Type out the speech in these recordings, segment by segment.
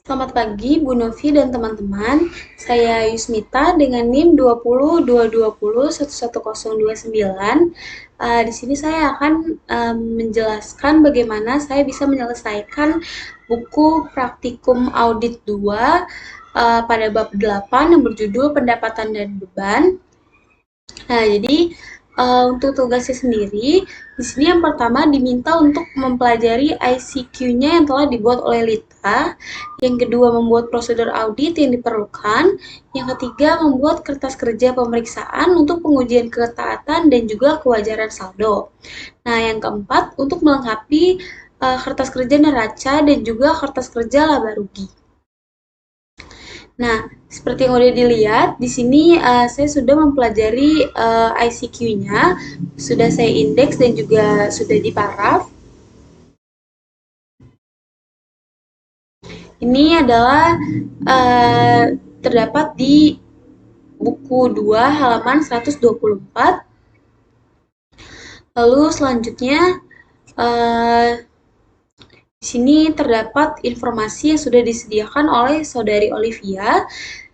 Selamat pagi Bu Novi dan teman-teman. Saya Yusmita dengan NIM 2022011029. Di sini saya akan menjelaskan bagaimana saya bisa menyelesaikan buku Praktikum Audit 2 pada bab 8 yang berjudul Pendapatan dan Beban. Nah, jadi untuk tugasnya sendiri, di sini yang pertama diminta untuk mempelajari ICQ-nya yang telah dibuat oleh Lita. Yang kedua, membuat prosedur audit yang diperlukan. Yang ketiga, membuat kertas kerja pemeriksaan untuk pengujian ketaatan dan juga kewajaran saldo. Nah, yang keempat, untuk melengkapi kertas kerja neraca dan juga kertas kerja laba rugi. Nah, seperti yang udah dilihat, di sini saya sudah mempelajari ICQ-nya, sudah saya indeks dan juga sudah diparaf. Ini adalah terdapat di buku 2 halaman 124. Lalu selanjutnya di sini terdapat informasi yang sudah disediakan oleh Saudari Olivia.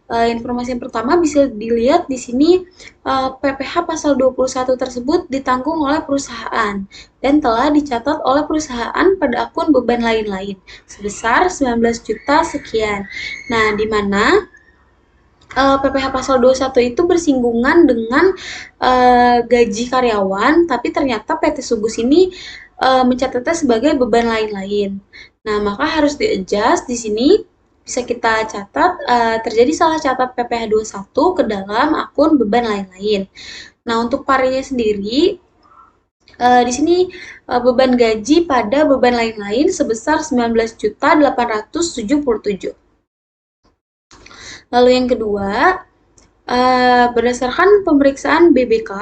Informasi yang pertama bisa dilihat di sini PPh pasal 21 tersebut ditanggung oleh perusahaan dan telah dicatat oleh perusahaan pada akun beban lain-lain sebesar 19 juta sekian. Nah, di mana PPh pasal 21 itu bersinggungan dengan gaji karyawan, tapi ternyata PT Subus ini mencatatnya sebagai beban lain-lain. Nah, maka harus di-adjust di sini. Bisa kita catat terjadi salah catat PPh 21 ke dalam akun beban lain-lain. Nah, untuk parinya sendiri di sini beban gaji pada beban lain-lain sebesar 19.877. Lalu yang kedua, berdasarkan pemeriksaan BBK,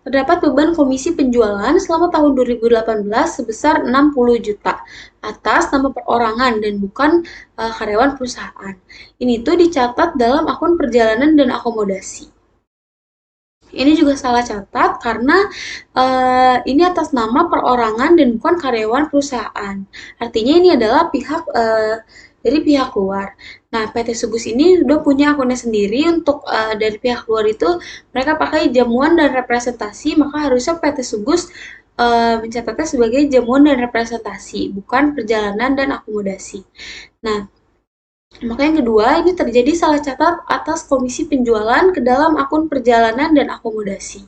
terdapat beban komisi penjualan selama tahun 2018 sebesar 60 juta atas nama perorangan dan bukan karyawan perusahaan. Ini tuh dicatat dalam akun perjalanan dan akomodasi. Ini juga salah catat karena ini atas nama perorangan dan bukan karyawan perusahaan. Artinya ini adalah pihak dari pihak luar. Nah, PT Subus ini udah punya akunnya sendiri untuk dari pihak luar itu mereka pakai jamuan dan representasi, maka harusnya PT Subus mencatatnya sebagai jamuan dan representasi, bukan perjalanan dan akomodasi. Nah, maka yang kedua, ini terjadi salah catat atas komisi penjualan ke dalam akun perjalanan dan akomodasi.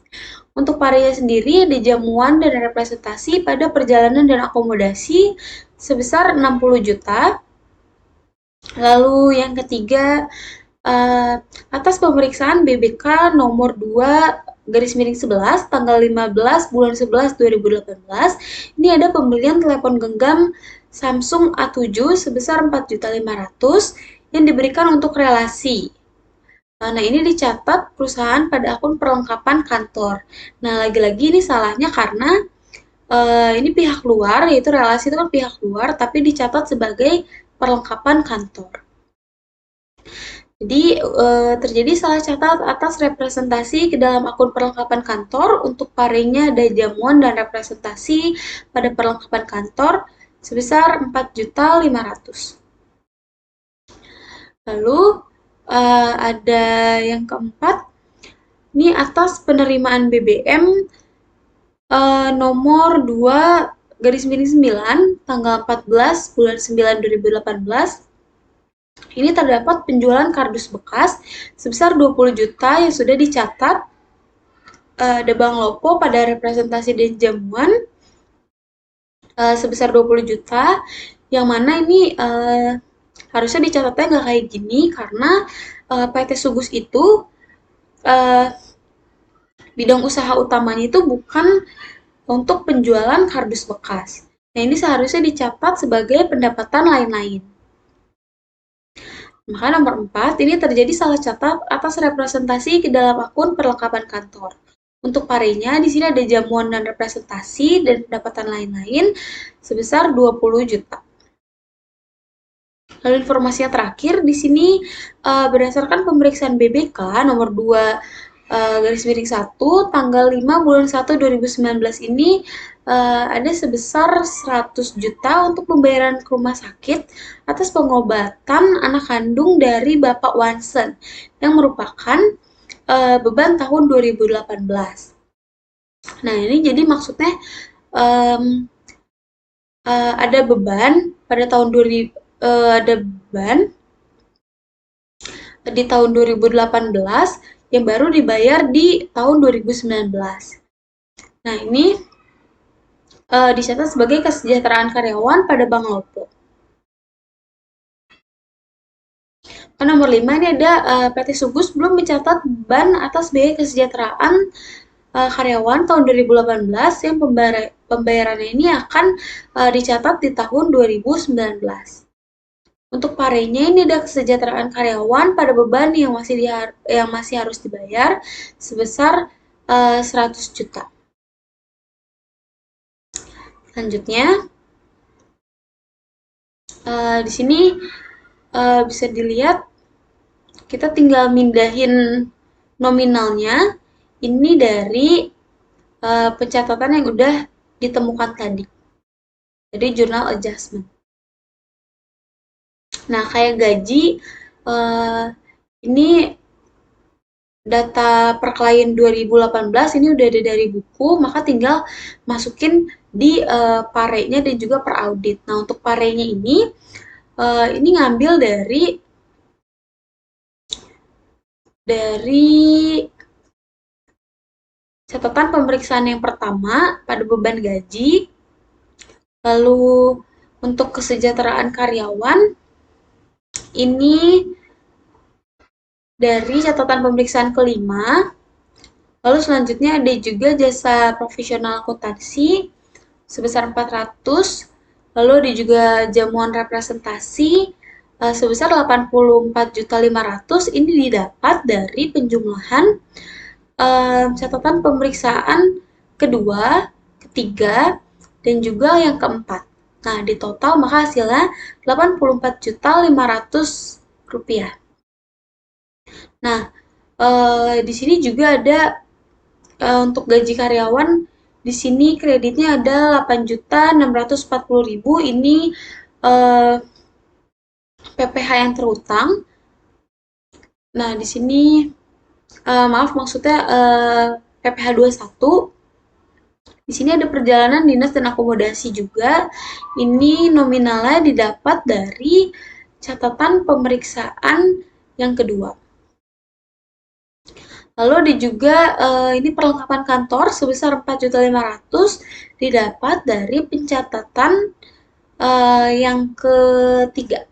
Untuk parinya sendiri, ada jamuan dan representasi pada perjalanan dan akomodasi sebesar 60 juta. Lalu yang ketiga, atas pemeriksaan BBK nomor 2 garis miring 11 tanggal 15 bulan 11 2018, ini ada pembelian telepon genggam Samsung A7 sebesar 4.500.000 yang diberikan untuk relasi. Nah, ini dicatat perusahaan pada akun perlengkapan kantor. Nah, lagi-lagi ini salahnya karena ini pihak luar, yaitu relasi itu kan pihak luar, tapi dicatat sebagai perlengkapan kantor. Jadi terjadi salah catat atas representasi ke dalam akun perlengkapan kantor. Untuk parinya ada jamuan dan representasi pada perlengkapan kantor sebesar 4.500.000. Lalu ada yang keempat, ini atas penerimaan BBM nomor 2 garis miring 9 tanggal 14 bulan 9 2018. Ini terdapat penjualan kardus bekas sebesar 20 juta yang sudah dicatat ada Bank Lopo pada representasi dan jamuan sebesar 20 juta, yang mana ini harusnya dicatatnya nggak kayak gini karena PT Subus itu bidang usaha utamanya itu bukan untuk penjualan kardus bekas. Nah, ini seharusnya dicatat sebagai pendapatan lain-lain. Maka nomor 4, ini terjadi salah catat atas representasi ke dalam akun perlengkapan kantor. Untuk parinya, di sini ada jamuan dan representasi dan pendapatan lain-lain sebesar 20 juta. Lalu informasi yang terakhir, di sini berdasarkan pemeriksaan BBK nomor 2 garis miring 1 tanggal 5 bulan 1 2019 ini ada sebesar 100 juta untuk pembayaran ke rumah sakit atas pengobatan anak kandung dari Bapak Wansen yang merupakan beban tahun 2018. Nah, ini jadi maksudnya um, ada beban pada tahun 2000, ada beban di tahun 2018 yang baru dibayar di tahun 2019. Nah, ini dicatat sebagai kesejahteraan karyawan pada Bank Lopo. Nomor 5 ini ada PT Sugus belum mencatat beban atas biaya kesejahteraan karyawan tahun 2018 yang pembayarannya ini akan dicatat di tahun 2019. Untuk parenya ini ada kesejahteraan karyawan pada beban yang masih harus dibayar sebesar 100 juta. Selanjutnya, di sini bisa dilihat kita tinggal mindahin nominalnya ini dari pencatatan yang udah ditemukan tadi. Jadi journal adjustment. Nah, kayak gaji ini data per klien 2018 ini udah ada dari buku, maka tinggal masukin di parenya dan juga per audit. Nah, untuk parenya ini ngambil dari catatan pemeriksaan yang pertama pada beban gaji, lalu untuk kesejahteraan karyawan, ini dari catatan pemeriksaan kelima, lalu selanjutnya ada juga jasa profesional akuntansi sebesar 400, lalu ada juga jamuan representasi sebesar 84.500. Ini didapat dari penjumlahan catatan pemeriksaan kedua, ketiga, dan juga yang keempat. Nah, di total maka hasilnya 84.500 rupiah. Nah, di sini juga ada untuk gaji karyawan, di sini kreditnya ada 8.640.000. Ini PPh yang terutang. Nah, di sini maaf maksudnya PPh 21. Di sini ada perjalanan dinas dan akomodasi juga. Ini nominalnya didapat dari catatan pemeriksaan yang kedua. Lalu ada juga ini perlengkapan kantor sebesar 4.500.000 didapat dari pencatatan yang ketiga.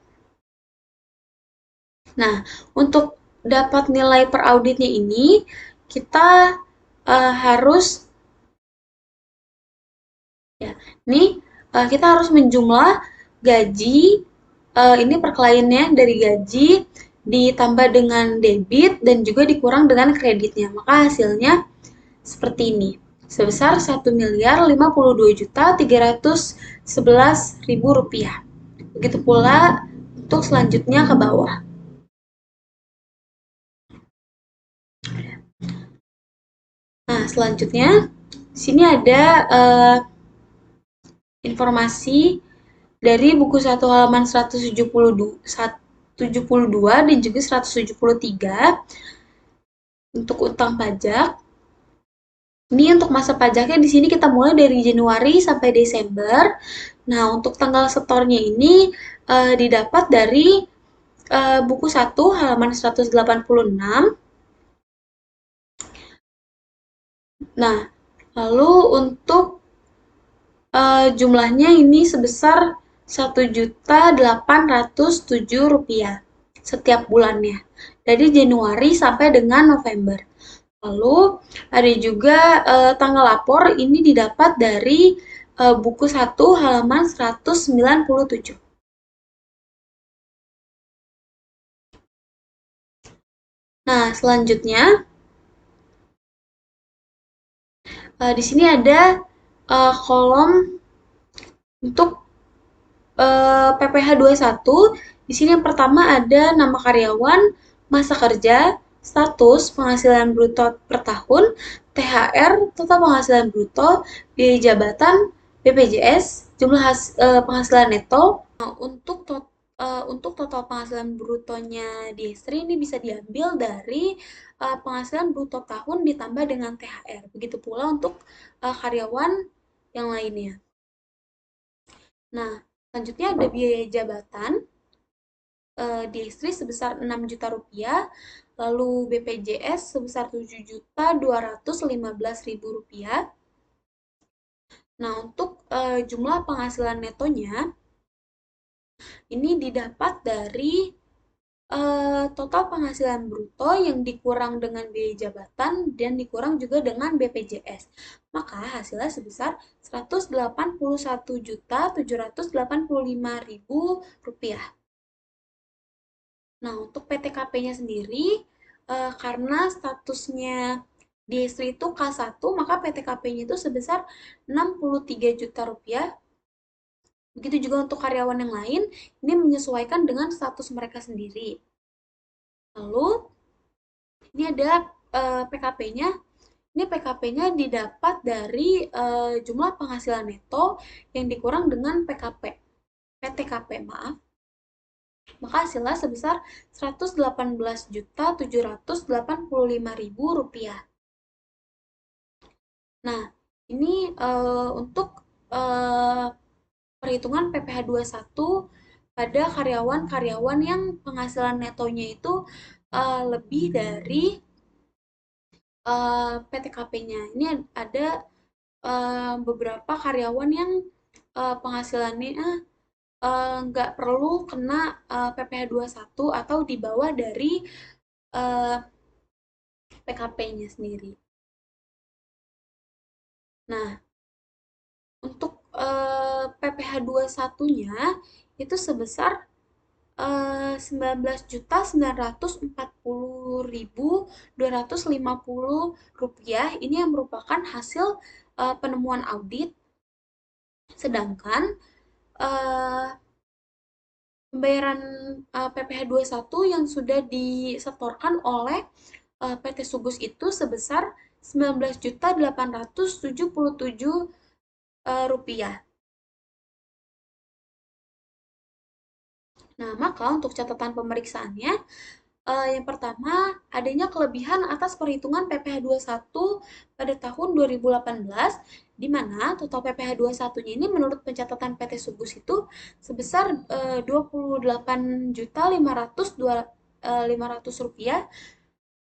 Nah, untuk dapat nilai per auditnya ini kita harus kita harus menjumlah gaji ini per kliennya dari gaji ditambah dengan debit dan juga dikurang dengan kreditnya. Maka hasilnya seperti ini. Sebesar 1.052.311.000 rupiah. Begitu pula untuk selanjutnya ke bawah. Nah, selanjutnya di sini ada informasi dari buku 1 halaman 172 dan juga 173 untuk utang pajak. Ini untuk masa pajaknya di sini kita mulai dari Januari sampai Desember. Nah, untuk tanggal setornya ini didapat dari buku 1 halaman 186. Nah, lalu untuk jumlahnya ini sebesar 1.807 rupiah setiap bulannya dari Januari sampai dengan November. Lalu ada juga tanggal lapor ini didapat dari buku 1 halaman 197. Nah, selanjutnya di sini ada kolom untuk PPh 21. Di sini yang pertama ada nama karyawan, masa kerja, status penghasilan bruto per tahun, THR, total penghasilan bruto, biaya jabatan, BPJS, jumlah penghasilan neto. Untuk total penghasilan brutonya di istri ini bisa diambil dari penghasilan bruto tahun ditambah dengan THR. Begitu pula untuk karyawan yang lainnya. Nah, selanjutnya ada biaya jabatan di istri sebesar 6 juta rupiah, lalu BPJS sebesar 7.215.000 rupiah. Nah, untuk jumlah penghasilan netonya ini didapat dari total penghasilan bruto yang dikurang dengan biaya jabatan dan dikurang juga dengan BPJS. Maka hasilnya sebesar 181.785.000 rupiah. Nah, untuk PTKP-nya sendiri, karena statusnya di istri itu K1, maka PTKP-nya itu sebesar 63 juta rupiah. Begitu juga untuk karyawan yang lain, ini menyesuaikan dengan status mereka sendiri. Lalu, ini ada PKP-nya. Ini PKP-nya didapat dari jumlah penghasilan neto yang dikurang dengan PTKP, maaf. Maka hasilnya sebesar 118.785.000 rupiah. Nah, ini untuk perhitungan PPh 21 pada karyawan-karyawan yang penghasilan netonya itu lebih dari PTKP-nya. Ini ada beberapa karyawan yang penghasilannya nggak perlu kena PPh 21 atau di bawah dari PKP-nya sendiri. Nah, untuk PPh 21-nya itu sebesar 19.940.250 rupiah. Ini yang merupakan hasil penemuan audit. Sedangkan pembayaran PPh 21 yang sudah disetorkan oleh PT Subus itu sebesar 19.877 rupiah. Nah, maka untuk catatan pemeriksaannya, yang pertama, adanya kelebihan atas perhitungan PPh 21 pada tahun 2018, di mana total PPh 21-nya ini menurut pencatatan PT Subus itu sebesar 28.500.500 rupiah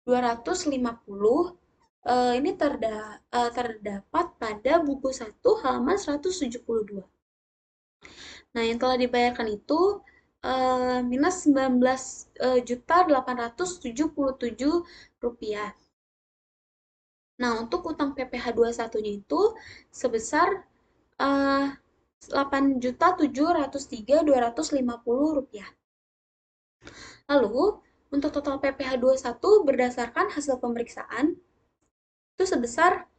250. Ini terdapat pada buku 1 halaman 172. Nah, yang telah dibayarkan itu minus 19.877 rupiah. Nah, untuk utang PPh 21-nya itu sebesar 8.703.250 rupiah. Lalu, untuk total PPh 21 berdasarkan hasil pemeriksaan itu sebesar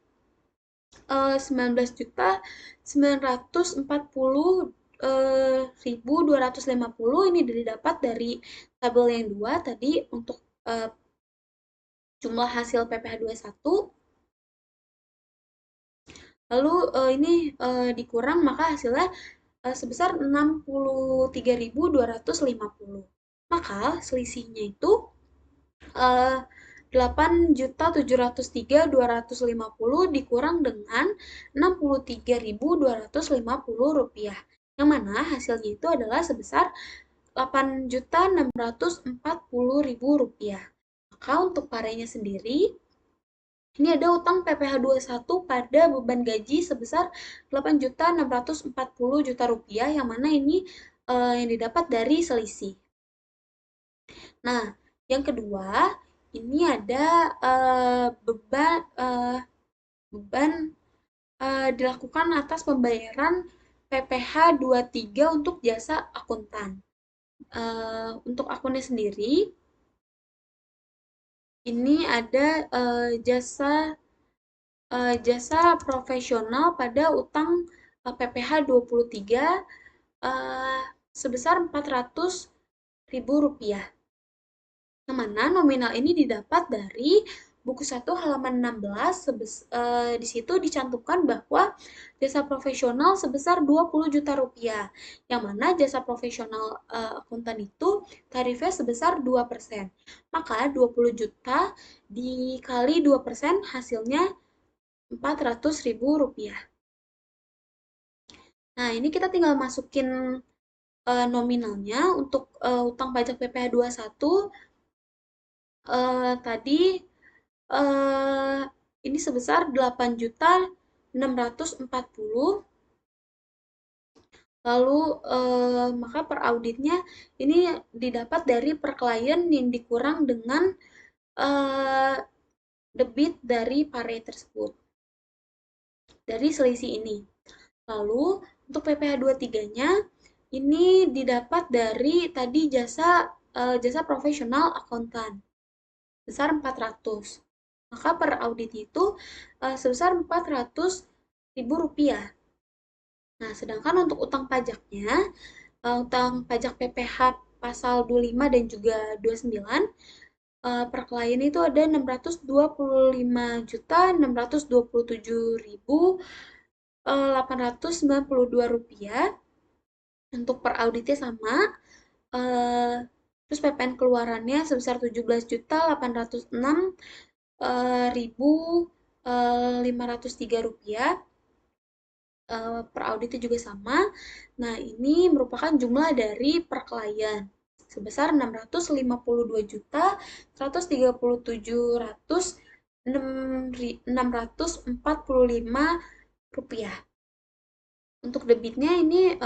19.940.250. Ini didapat dari tabel yang 2 tadi untuk jumlah hasil PPh 21. Lalu ini dikurang maka hasilnya sebesar 63.250. Maka selisihnya itu 8.703.250 dikurang dengan 63.250 rupiah. Yang mana hasilnya itu adalah sebesar 8.640.000 rupiah. Maka untuk parenya sendiri, ini ada utang PPh 21 pada beban gaji sebesar 8.640 juta rupiah, yang mana ini yang didapat dari selisih. Nah, yang kedua, ini ada beban dilakukan atas pembayaran PPh 23 untuk jasa akuntan. Untuk akunnya sendiri, ini ada jasa profesional pada utang PPh 23 sebesar 400.000 rupiah. Yang mana nominal ini didapat dari buku 1 halaman 16, di situ dicantumkan bahwa jasa profesional sebesar 20 juta rupiah, yang mana jasa profesional akuntan itu tarifnya sebesar 2%. Maka 20 juta dikali 2% hasilnya 400 ribu rupiah. Nah, ini kita tinggal masukin nominalnya untuk utang pajak PPh 21 tadi eh, ini sebesar 8.640. Lalu maka per auditnya ini didapat dari per klien yang dikurang dengan eh, debit dari pare tersebut, dari selisih ini. Lalu untuk PPh 23-nya ini didapat dari tadi jasa profesional akuntan sebesar 400. Maka per audit itu sebesar 400 ribu rupiah. Nah, sedangkan untuk utang pajaknya, utang pajak PPh pasal 25 dan juga 29, per klien itu ada 625.627.892 rupiah. Untuk per auditnya sama, terus PPN keluarannya sebesar 17.806.503 rupiah. Per auditnya juga sama. Nah, ini merupakan jumlah dari per klien sebesar 652.137.645 rupiah. Untuk debitnya ini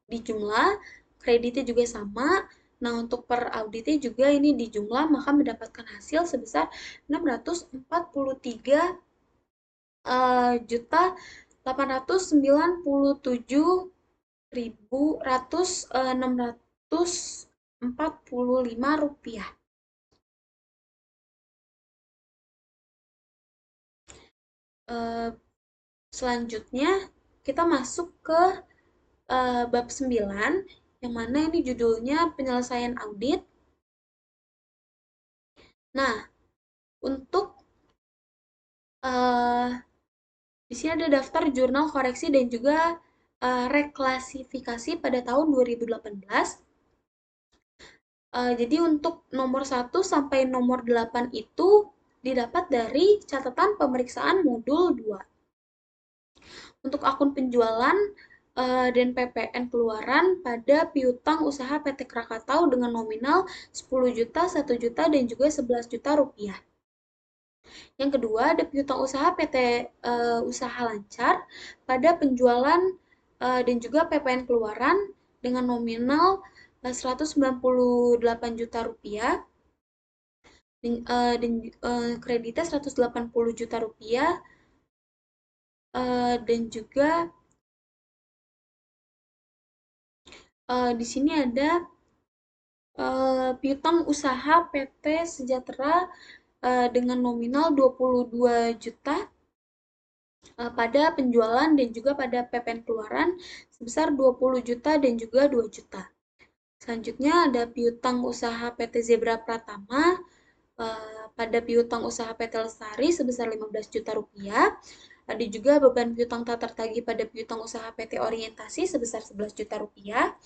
dijumlah, kreditnya juga sama. Nah, untuk per auditnya juga ini dijumlah, maka mendapatkan hasil sebesar 643 juta 897.645 rupiah. Selanjutnya kita masuk ke bab 9, yang mana ini judulnya penyelesaian audit. Nah, untuk di sini ada daftar jurnal koreksi dan juga reklasifikasi pada tahun 2018. Jadi untuk nomor 1 sampai nomor 8 itu didapat dari catatan pemeriksaan modul 2. Untuk akun penjualan dan PPN keluaran pada piutang usaha PT Krakatau dengan nominal 10 juta, 1 juta, dan juga 11 juta rupiah. Yang kedua, ada piutang usaha PT Usaha Lancar pada penjualan dan juga PPN keluaran dengan nominal 198 juta rupiah dan kreditnya 180 juta rupiah dan juga di sini ada piutang usaha PT Sejahtera dengan nominal 22 juta pada penjualan dan juga pada PPN keluaran sebesar 20 juta dan juga 2 juta. Selanjutnya ada piutang usaha PT Zebra Pratama pada piutang usaha PT Lestari sebesar 15 juta rupiah. Ada juga beban piutang tak tertagih pada piutang usaha PT Orientasi sebesar 11 juta rupiah.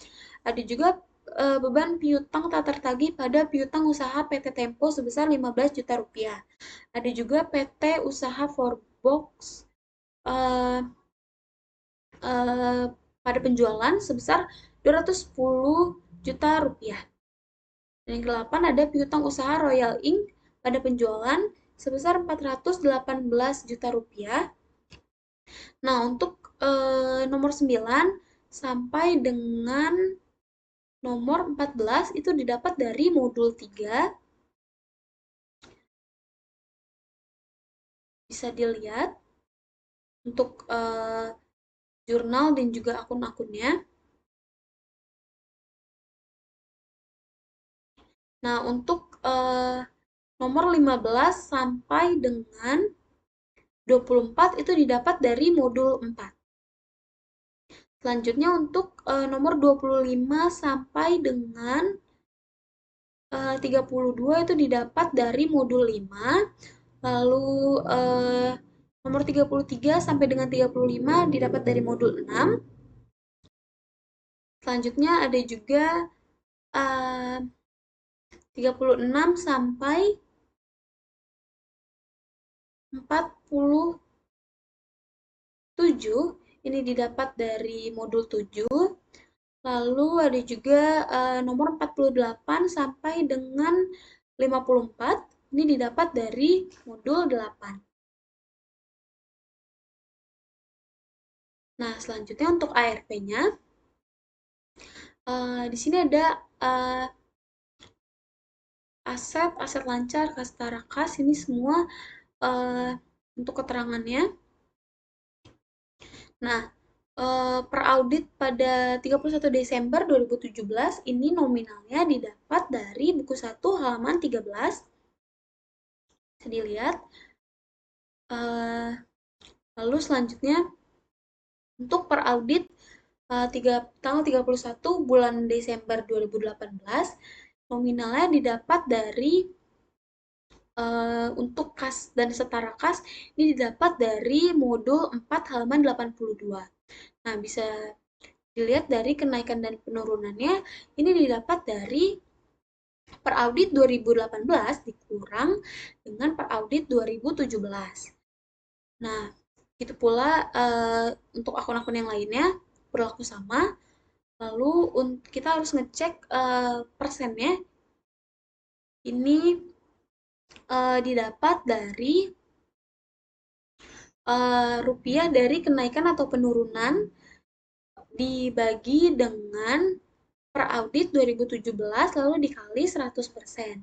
Ada juga beban piutang tak tertagih pada piutang usaha PT Tempo sebesar 15 juta rupiah. Ada juga PT Usaha Forbox pada penjualan sebesar 210 juta rupiah. Dan yang ke-8 ada piutang usaha Royal Ink pada penjualan sebesar 418 juta rupiah. Nah, untuk nomor 9 sampai dengan nomor 14 itu didapat dari modul 3. Bisa dilihat untuk jurnal dan juga akun-akunnya. Nah, untuk nomor 15 sampai dengan 24 itu didapat dari modul 4. Selanjutnya untuk nomor 25 sampai dengan 32 itu didapat dari modul 5, lalu nomor 33 sampai dengan 35 didapat dari modul 6. Selanjutnya ada juga 36 sampai 47 ini didapat dari modul 7. Lalu ada juga nomor 48 sampai dengan 54 ini didapat dari modul 8. Nah, selanjutnya untuk ARP-nya, di sini ada aset, aset lancar, kas setara kas, ini semua untuk keterangannya. Nah, per audit pada 31 Desember 2017 ini nominalnya didapat dari buku 1 halaman 13. Bisa dilihat. Lalu selanjutnya untuk per audit tanggal 31 bulan Desember 2018 nominalnya didapat dari untuk kas dan setara kas ini didapat dari modul 4 halaman 82. Nah, bisa dilihat dari kenaikan dan penurunannya ini didapat dari per audit 2018 dikurang dengan per audit 2017. Nah, itu pula untuk akun-akun yang lainnya berlaku sama. Lalu kita harus ngecek persennya. Ini didapat dari rupiah dari kenaikan atau penurunan dibagi dengan per audit 2017 lalu dikali 100%.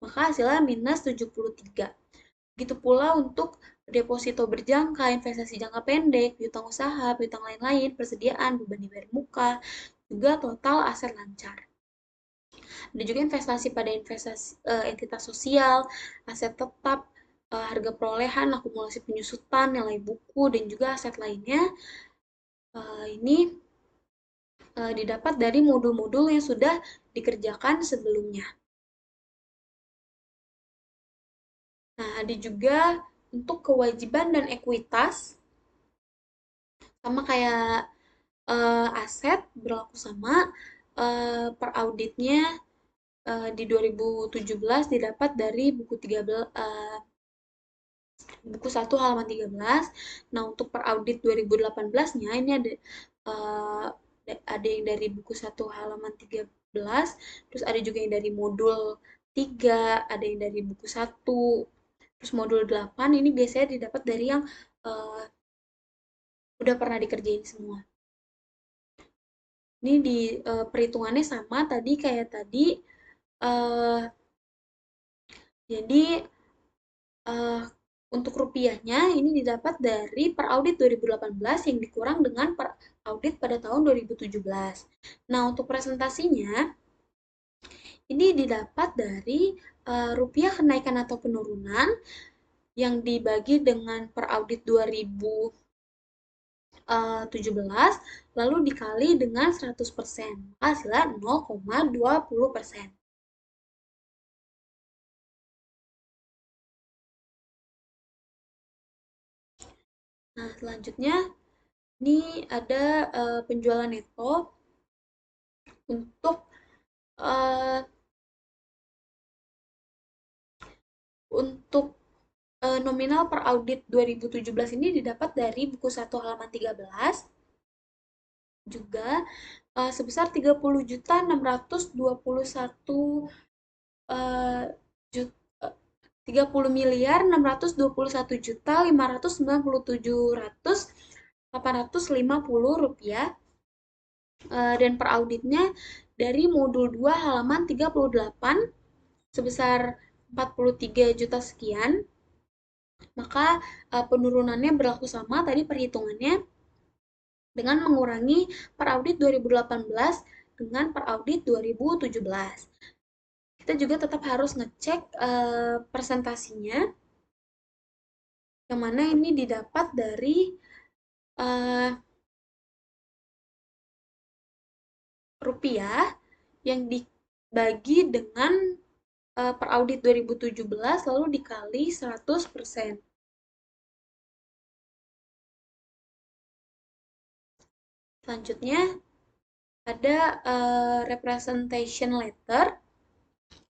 Maka hasilnya minus 73. Begitu pula untuk deposito berjangka, investasi jangka pendek, piutang usaha, piutang lain-lain, persediaan, beban dibayar muka, juga total aset lancar. Ada juga investasi pada investasi entitas sosial, aset tetap, harga perolehan, akumulasi penyusutan, nilai buku, dan juga aset lainnya. Ini didapat dari modul-modul yang sudah dikerjakan sebelumnya. Nah, ada juga untuk kewajiban dan ekuitas, sama kayak aset berlaku sama, per auditnya di 2017 didapat dari buku 13, buku 1 halaman 13. Nah, untuk per audit 2018-nya ini ada yang dari buku 1 halaman 13, terus ada juga yang dari modul 3, ada yang dari buku 1, terus modul 8 ini biasanya didapat dari yang udah pernah dikerjain semua. Ini di perhitungannya sama tadi kayak tadi. Jadi untuk rupiahnya ini didapat dari per audit 2018 yang dikurang dengan per audit pada tahun 2017. Nah, untuk presentasinya ini didapat dari rupiah kenaikan atau penurunan yang dibagi dengan per audit 2017 lalu dikali dengan 100%. Hasilnya 0,20%. Nah, selanjutnya ini ada penjualan neto untuk nominal per audit 2017 ini didapat dari buku 1 halaman 13 juga sebesar 30 miliar 621 juta 597.850 rupiah, dan per auditnya dari modul 2 halaman 38 sebesar 43 juta sekian. Maka penurunannya berlaku sama tadi perhitungannya dengan mengurangi per audit 2018 dengan per audit 2017. Kita juga tetap harus ngecek presentasinya, yang mana ini didapat dari rupiah yang bagi dengan per audit 2017 lalu dikali 100%. Selanjutnya ada representation letter.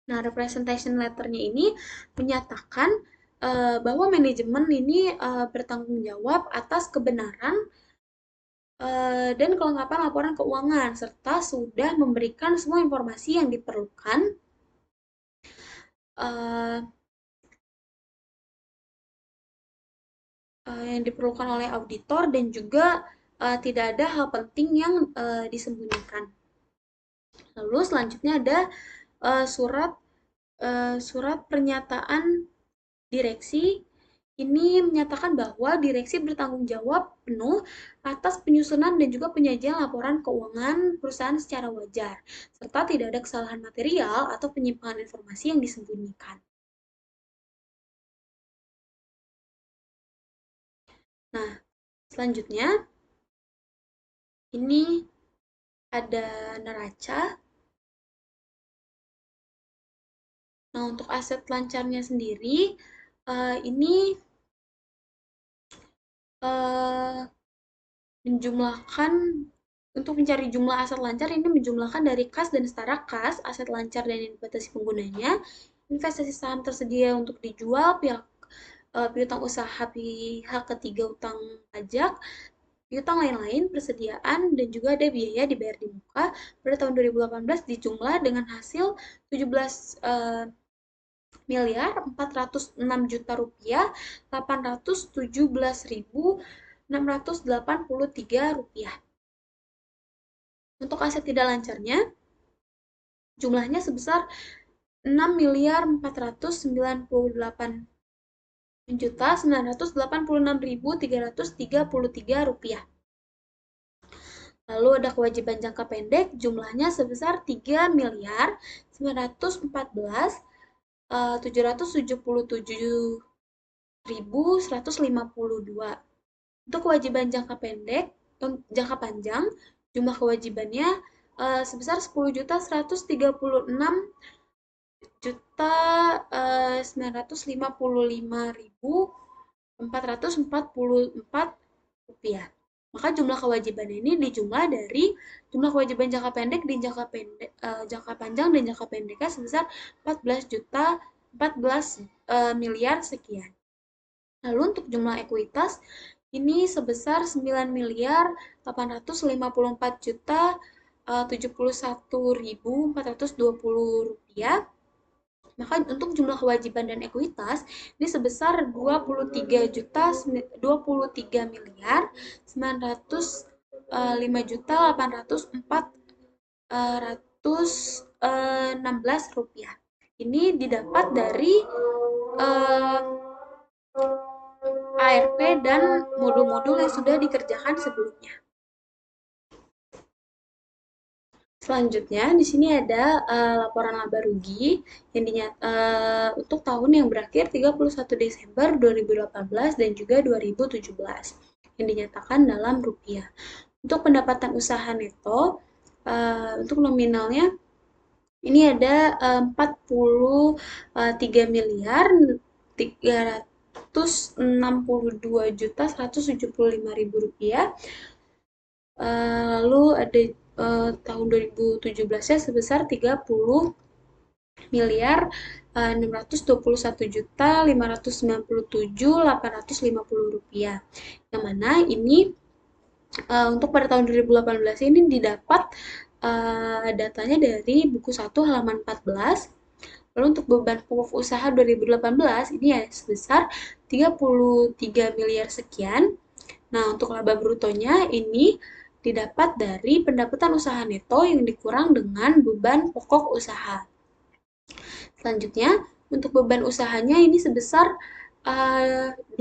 Nah, representation letternya ini menyatakan bahwa manajemen ini bertanggung jawab atas kebenaran dan kelengkapan laporan keuangan, serta sudah memberikan semua informasi yang diperlukan oleh auditor dan juga tidak ada hal penting yang disembunyikan. Lalu selanjutnya ada surat surat pernyataan direksi. Ini menyatakan bahwa direksi bertanggung jawab penuh atas penyusunan dan juga penyajian laporan keuangan perusahaan secara wajar, serta tidak ada kesalahan material atau penyimpangan informasi yang disembunyikan. Nah, selanjutnya ini ada neraca. Nah, untuk aset lancarnya sendiri, ini menjumlahkan untuk mencari jumlah aset lancar ini menjumlahkan dari kas dan setara kas, aset lancar dan investasi penggunanya, investasi saham tersedia untuk dijual, piutang usaha pihak ketiga utang pajak, piutang lain-lain, persediaan, dan juga ada biaya dibayar di muka pada tahun 2018 dijumlah dengan hasil 17 miliar 406 juta rupiah 817.683 rupiah. Untuk aset tidak lancarnya jumlahnya sebesar 6 miliar 498 juta 986.333 rupiah. Lalu ada kewajiban jangka pendek jumlahnya sebesar 3 miliar 914 777.152. Untuk kewajiban jangka pendek, jangka panjang, jumlah kewajibannya sebesar 10.136.955.444 rupiah. Maka jumlah kewajiban ini dijumlah dari jumlah kewajiban jangka pendek di jangka panjang dan jangka pendeknya sebesar 14 miliar sekian. Lalu untuk jumlah ekuitas ini sebesar 9 miliar 854 juta 71.420 rupiah. Maka untuk jumlah kewajiban dan ekuitas ini sebesar 23 miliar 905 juta 804.116 rupiah. Ini didapat dari ARP dan modul-modul yang sudah dikerjakan sebelumnya. Selanjutnya, di sini ada laporan laba rugi yang untuk tahun yang berakhir 31 Desember 2018 dan juga 2017 yang dinyatakan dalam rupiah. Untuk pendapatan usaha neto, untuk nominalnya ini ada 43 miliar 362.175.000 rupiah. Lalu ada tahun 2017-nya sebesar 30 miliar 621.597.850 rupiah. Yang mana ini untuk pada tahun 2018 ini didapat datanya dari buku 1 halaman 14. Lalu untuk beban pokok usaha 2018 ini ya sebesar 33 miliar sekian. Nah, untuk laba brutonya ini didapat dari pendapatan usaha neto yang dikurang dengan beban pokok usaha. Selanjutnya, untuk beban usahanya ini sebesar 2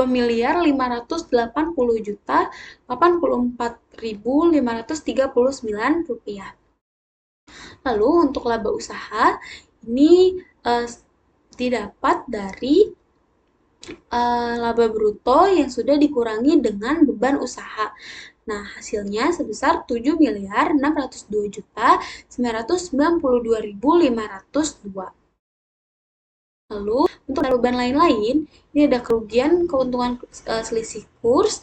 miliar 580 juta 84.539 rupiah. Lalu untuk laba usaha ini didapat dari laba bruto yang sudah dikurangi dengan beban usaha. Nah, hasilnya sebesar 7.602.992.502. Lalu, untuk beban lain-lain, ini ada kerugian keuntungan selisih kurs,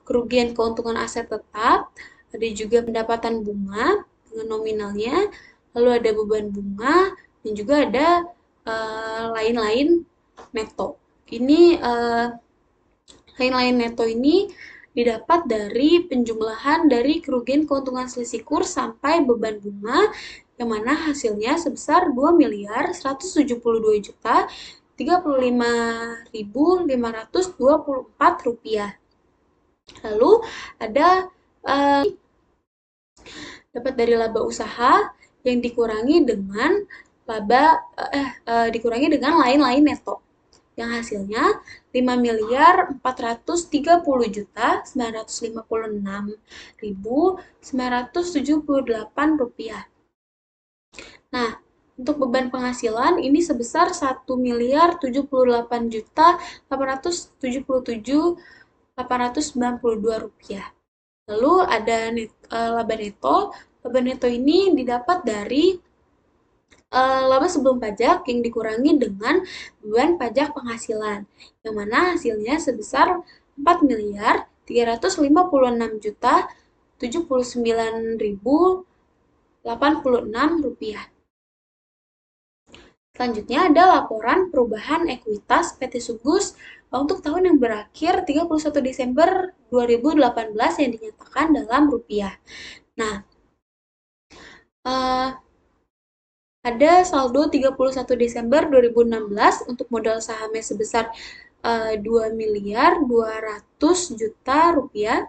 kerugian keuntungan aset tetap, ada juga pendapatan bunga dengan nominalnya, lalu ada beban bunga, dan juga ada lain-lain neto. Ini lain-lain neto ini didapat dari penjumlahan dari kerugian keuntungan selisih kurs sampai beban bunga, yang mana hasilnya sebesar 2.135.524 rupiah. Lalu ada dapat dari laba usaha yang dikurangi dengan lain-lain neto, yang hasilnya 5.430.956.978 rupiah. Nah, untuk beban penghasilan ini sebesar 1.078.877.892 rupiah. Lalu ada laba neto. Laba neto ini didapat dari laba sebelum pajak yang dikurangi dengan beban pajak penghasilan, yang mana hasilnya sebesar 4.356.079.086 rupiah. Selanjutnya ada laporan perubahan ekuitas PT Sugus untuk tahun yang berakhir 31 Desember 2018 yang dinyatakan dalam rupiah. Nah, ada saldo 31 Desember 2016 untuk modal sahamnya sebesar 2.200.000.000 rupiah,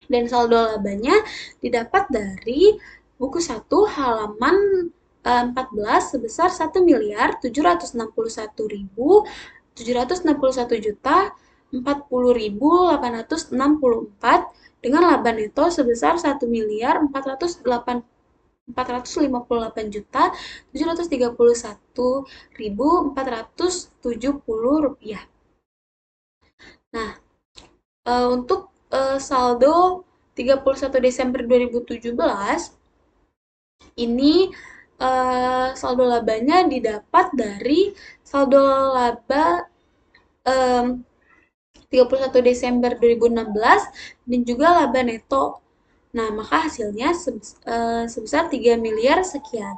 dan saldo labanya didapat dari buku 1 halaman 14 sebesar 1.761.761.040.864 dengan laba neto sebesar 1.458.731.470 rupiah. Nah, untuk saldo 31 Desember 2017 ini saldo labanya didapat dari saldo laba 31 Desember 2016 dan juga laba neto. Nah, maka hasilnya sebesar 3 miliar sekian.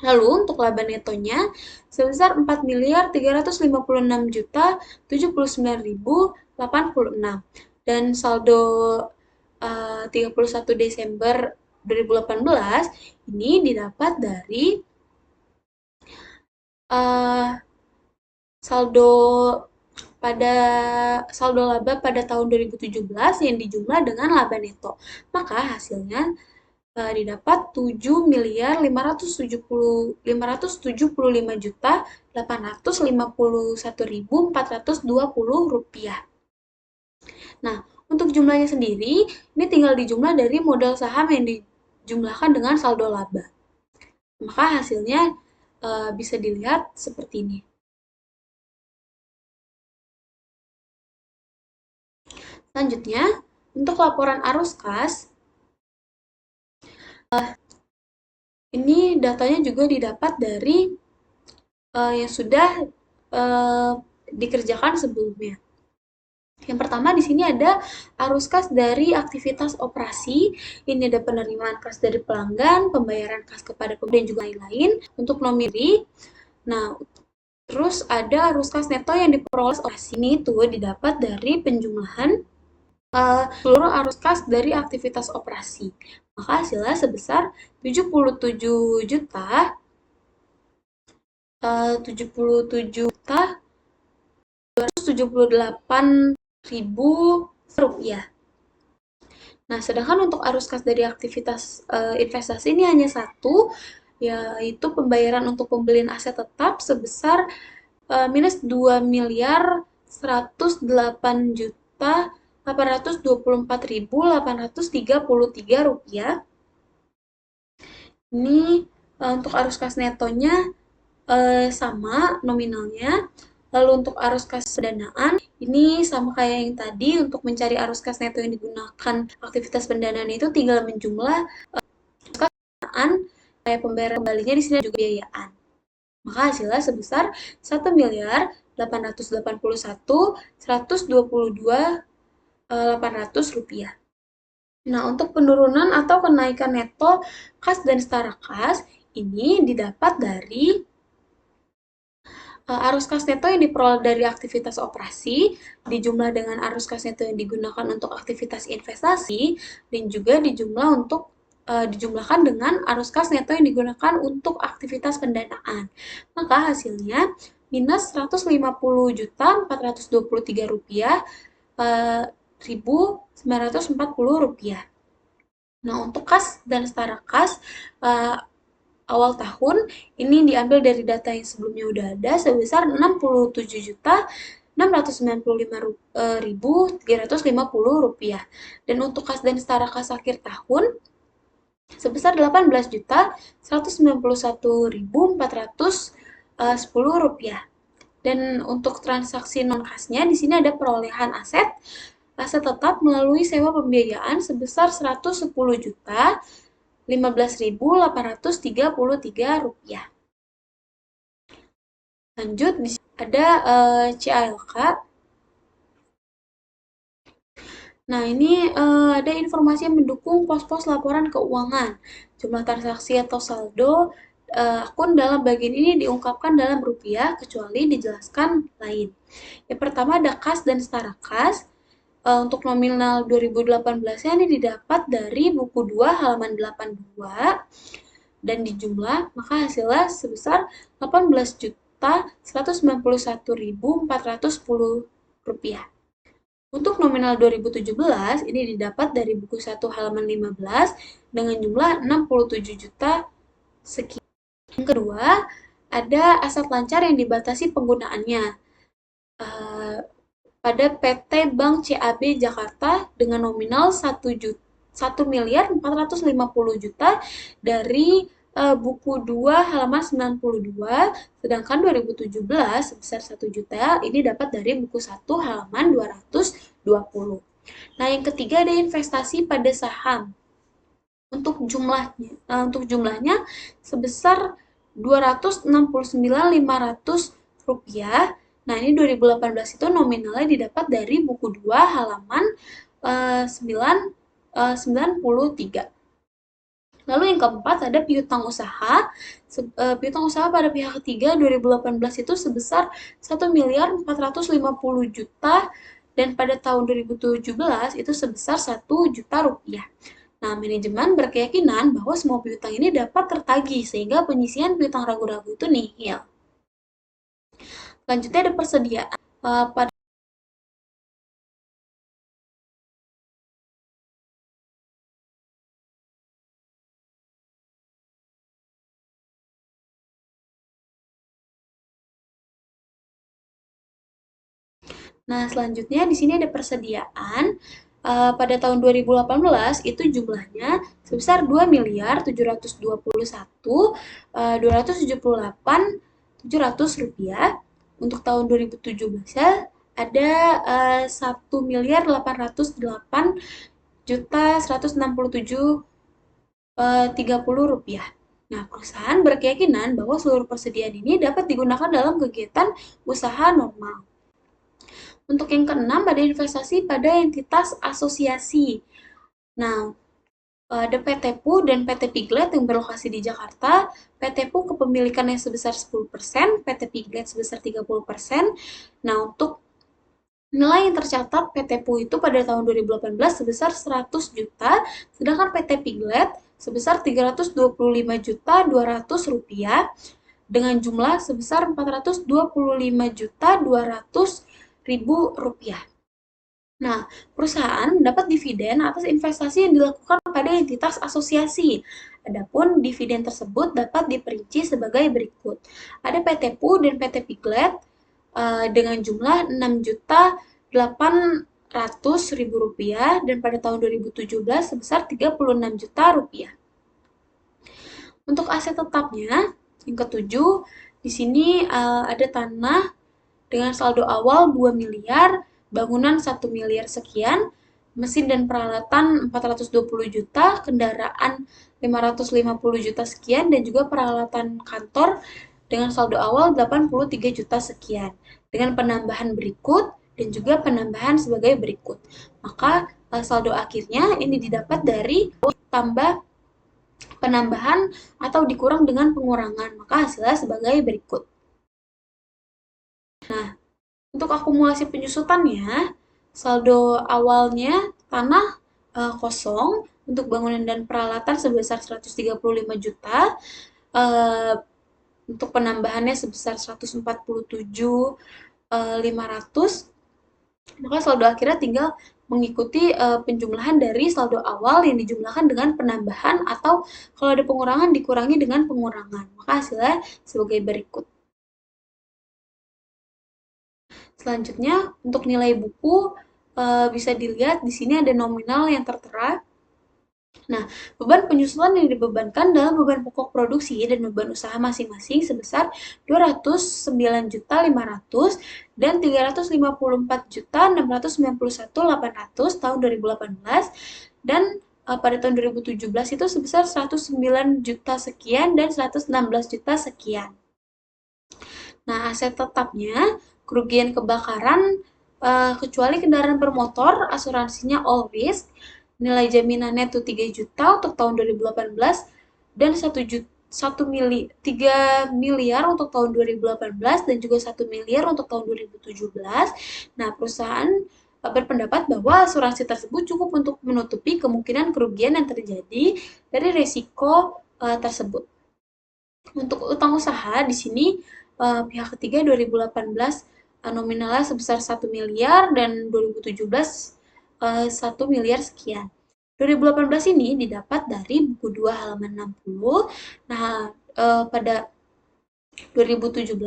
Lalu untuk laba netonya sebesar 4.356.079.086 dan saldo 31 Desember 2018 ini didapat dari saldo laba pada tahun 2017 yang dijumlah dengan laba neto. Maka hasilnya didapat 7.575.851.420 rupiah. Nah, untuk jumlahnya sendiri, ini tinggal dijumlah dari modal saham yang dijumlahkan dengan saldo laba. Maka hasilnya bisa dilihat seperti ini. Selanjutnya, untuk laporan arus kas, ini datanya juga didapat dari yang sudah dikerjakan sebelumnya. Yang pertama di sini ada arus kas dari aktivitas operasi. Ini ada penerimaan kas dari pelanggan, pembayaran kas kepada pembeli, dan juga lain-lain untuk nominal. Nah, terus ada arus kas neto yang diperoleh operasi. Ini itu didapat dari penjumlahan seluruh arus kas dari aktivitas operasi. Maka hasilnya sebesar 77 juta 278.000 rupiah. Nah, sedangkan untuk arus kas dari aktivitas investasi ini hanya satu, yaitu pembayaran untuk pembelian aset tetap sebesar minus 2.108.824.833 rupiah. Ini untuk arus kas netonya sama nominalnya Lalu untuk arus kas pendanaan, ini sama kayak yang tadi, untuk mencari arus kas neto yang digunakan aktivitas pendanaan itu tinggal menjumlah pendanaan, kayak pembayaran kembalinya di sini juga biayaan. Maka hasilnya sebesar 1.881.122.800 rupiah. Nah, untuk penurunan atau kenaikan neto kas dan setara kas ini didapat dari arus kas neto yang diperoleh dari aktivitas operasi dijumlah dengan arus kas neto yang digunakan untuk aktivitas investasi dan juga dijumlahkan dengan arus kas neto yang digunakan untuk aktivitas pendanaan. Maka hasilnya minus 150.423 rupiah 1.940 rupiah. Nah, untuk kas dan setara kas awal tahun ini diambil dari data yang sebelumnya udah ada sebesar 67.695.350 rupiah. Dan untuk kas dan setara kas akhir tahun sebesar 18.191.410 rupiah. Dan untuk transaksi non kasnya di sini ada perolehan aset tetap melalui sewa pembiayaan sebesar 110 juta 15.833 rupiah. Lanjut, di sini ada CALK. Nah, ini ada informasi yang mendukung pos-pos laporan keuangan. Jumlah transaksi atau saldo akun dalam bagian ini diungkapkan dalam rupiah, kecuali dijelaskan lain. Yang pertama ada kas dan setara kas. Untuk nominal 2018-nya ini didapat dari buku 2 halaman 82 dan dijumlah, maka hasilnya sebesar 18.191.410 rupiah. Untuk nominal 2017 ini didapat dari buku 1 halaman 15 dengan jumlah 67 juta sekian. Yang kedua, ada aset lancar yang dibatasi penggunaannya. Pada PT Bank CAB Jakarta dengan nominal 1.450 juta dari buku 2 halaman 92, sedangkan 2017 sebesar 1 juta ini dapat dari buku 1 halaman 220. Nah, yang ketiga ada investasi pada saham. Untuk jumlahnya sebesar 269.500 rupiah. Nah, ini 2018 itu nominalnya didapat dari buku 2 halaman 93. Lalu yang keempat ada piutang usaha. Piutang usaha pada pihak ketiga 2018 itu sebesar 1.450 juta dan pada tahun 2017 itu sebesar 1 juta rupiah. Nah, manajemen berkeyakinan bahwa semua piutang ini dapat tertagih sehingga penyisihan piutang ragu-ragu itu nihil. Selanjutnya ada persediaan pada Nah, selanjutnya di sini ada persediaan pada tahun 2018 itu jumlahnya sebesar 2.221.278.700 rupiah. Untuk tahun 2017 ada 1.868.167.30 rupiah. Nah, perusahaan berkeyakinan bahwa seluruh persediaan ini dapat digunakan dalam kegiatan usaha normal. Untuk yang keenam, ada investasi pada entitas asosiasi. Nah, ada PT PU dan PT Piglet yang berlokasi di Jakarta. PT PU kepemilikannya sebesar 10%, PT Piglet sebesar 30%. Nah, untuk nilai yang tercatat PT PU itu pada tahun 2018 sebesar 100 juta, sedangkan PT Piglet sebesar 325 juta 200 rupiah dengan jumlah sebesar 425 juta 200 ribu rupiah. Nah, perusahaan mendapat dividen atas investasi yang dilakukan pada entitas asosiasi. Adapun dividen tersebut dapat diperinci sebagai berikut. Ada PT PU dan PT Piglet dengan jumlah 6.800.000 rupiah dan pada tahun 2017 sebesar 36 juta rupiah. Untuk aset tetapnya, yang ketujuh, di sini ada tanah dengan saldo awal 2 miliar, bangunan 1 miliar sekian, mesin dan peralatan 420 juta, kendaraan 550 juta sekian, dan juga peralatan kantor dengan saldo awal 83 juta sekian. Dengan penambahan berikut dan juga penambahan sebagai berikut. Maka saldo akhirnya ini didapat dari tambah penambahan atau dikurang dengan pengurangan. Maka hasilnya sebagai berikut. Nah, untuk akumulasi penyusutannya, saldo awalnya tanah kosong untuk bangunan dan peralatan sebesar 135 juta, untuk penambahannya sebesar 147.500, maka saldo akhirnya tinggal mengikuti penjumlahan dari saldo awal yang dijumlahkan dengan penambahan, atau kalau ada pengurangan dikurangi dengan pengurangan. Maka hasilnya sebagai berikut. Selanjutnya, untuk nilai buku bisa dilihat di sini ada nominal yang tertera. Nah, beban penyusutan yang dibebankan dalam beban pokok produksi dan beban usaha masing-masing sebesar 209.500.000 dan 354.691.800 tahun 2018, dan pada tahun 2017 itu sebesar 109 juta sekian dan 116 juta sekian. Nah, aset tetapnya kerugian kebakaran kecuali kendaraan bermotor, asuransinya all risk, nilai jaminannya itu 3 juta untuk tahun 2018 dan 3 miliar untuk tahun 2018 dan juga 1 miliar untuk tahun 2017. Nah, perusahaan berpendapat bahwa asuransi tersebut cukup untuk menutupi kemungkinan kerugian yang terjadi dari risiko tersebut. Untuk utang usaha di sini pihak ketiga 2018 nominalnya sebesar 1 miliar dan 2017 1 miliar sekian. 2018 ini didapat dari buku 2 halaman 60. Nah, pada 2017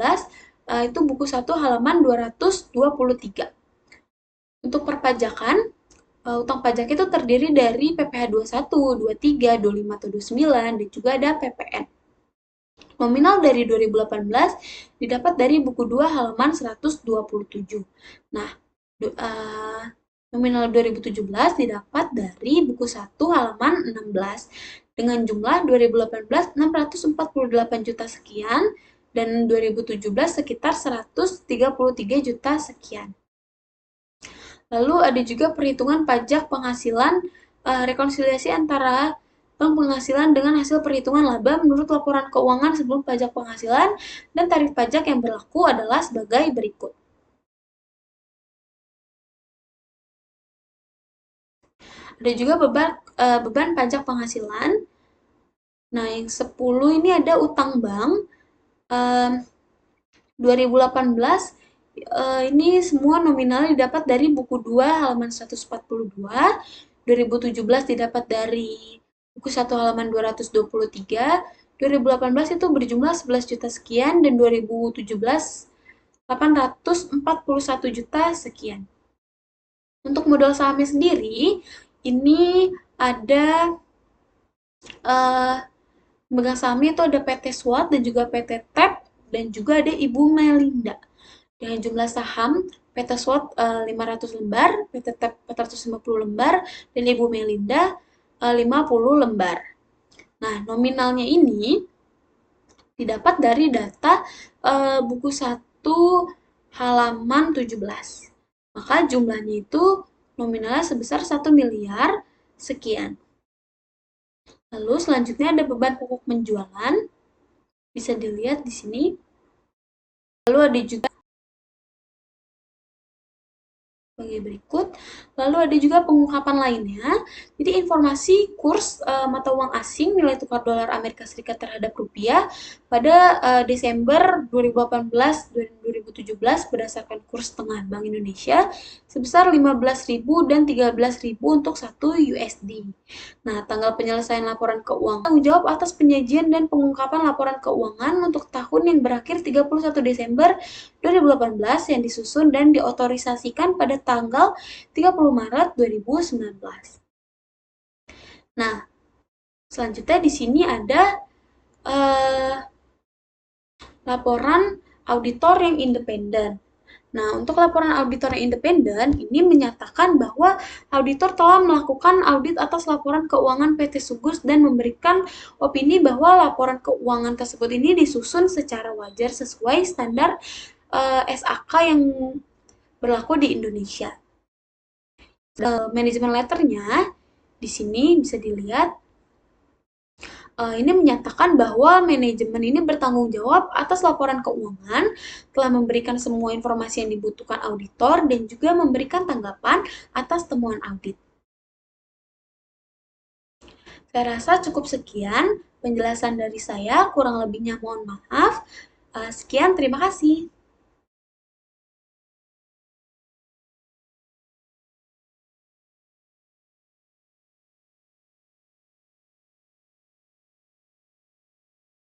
itu buku 1 halaman 223. Untuk perpajakan, utang pajak itu terdiri dari PPh 21, 23, 25 atau 29 dan juga ada PPN. Nominal dari 2018 didapat dari buku 2 halaman 127. Nah, nominal 2017 didapat dari buku 1 halaman 16 dengan jumlah 2018 648 juta sekian dan 2017 sekitar 133 juta sekian. Lalu ada juga perhitungan pajak penghasilan, rekonsiliasi antara penghasilan dengan hasil perhitungan laba menurut laporan keuangan sebelum pajak penghasilan, dan tarif pajak yang berlaku adalah sebagai berikut. Ada juga beban pajak penghasilan. Nah, yang 10 ini ada utang bank. 2018 ini semua nominalnya didapat dari buku 2 halaman 142, 2017 didapat dari buku 1 halaman 223, 2018 itu berjumlah 11 juta sekian dan 2017 841 juta sekian. Untuk modal sahamnya sendiri, ini ada pemegang sahamnya itu ada PT SWAT dan juga PT TEP dan juga ada Ibu Melinda. Dengan jumlah saham PT SWAT 500 lembar, PT TEP 450 lembar, dan Ibu Melinda 50 lembar. Nah, nominalnya ini didapat dari data buku 1 halaman 17. Maka jumlahnya itu nominalnya sebesar 1 miliar sekian. Lalu selanjutnya ada beban pokok penjualan. Bisa dilihat di sini. Lalu ada juga sebagai berikut. Lalu ada juga pengungkapan lainnya. Jadi informasi kurs mata uang asing nilai tukar dolar Amerika Serikat terhadap rupiah pada Desember 2018 dan 2017 berdasarkan kurs tengah Bank Indonesia sebesar 15.000 dan 13.000 untuk 1 USD. Nah, tanggal penyelesaian laporan keuangan tanggung jawab atas penyajian dan pengungkapan laporan keuangan untuk tahun yang berakhir 31 Desember 2018 yang disusun dan diotorisasikan pada tanggal 30 Maret 2019. Nah, selanjutnya di sini ada laporan auditor yang independen. Nah, untuk laporan auditor yang independen, ini menyatakan bahwa auditor telah melakukan audit atas laporan keuangan PT Sugus dan memberikan opini bahwa laporan keuangan tersebut ini disusun secara wajar sesuai standar SAK yang berlaku di Indonesia. Manajemen letternya di sini bisa dilihat ini menyatakan bahwa manajemen ini bertanggung jawab atas laporan keuangan, telah memberikan semua informasi yang dibutuhkan auditor, dan juga memberikan tanggapan atas temuan audit. Saya rasa cukup sekian penjelasan dari saya, kurang lebihnya mohon maaf. Sekian, terima kasih.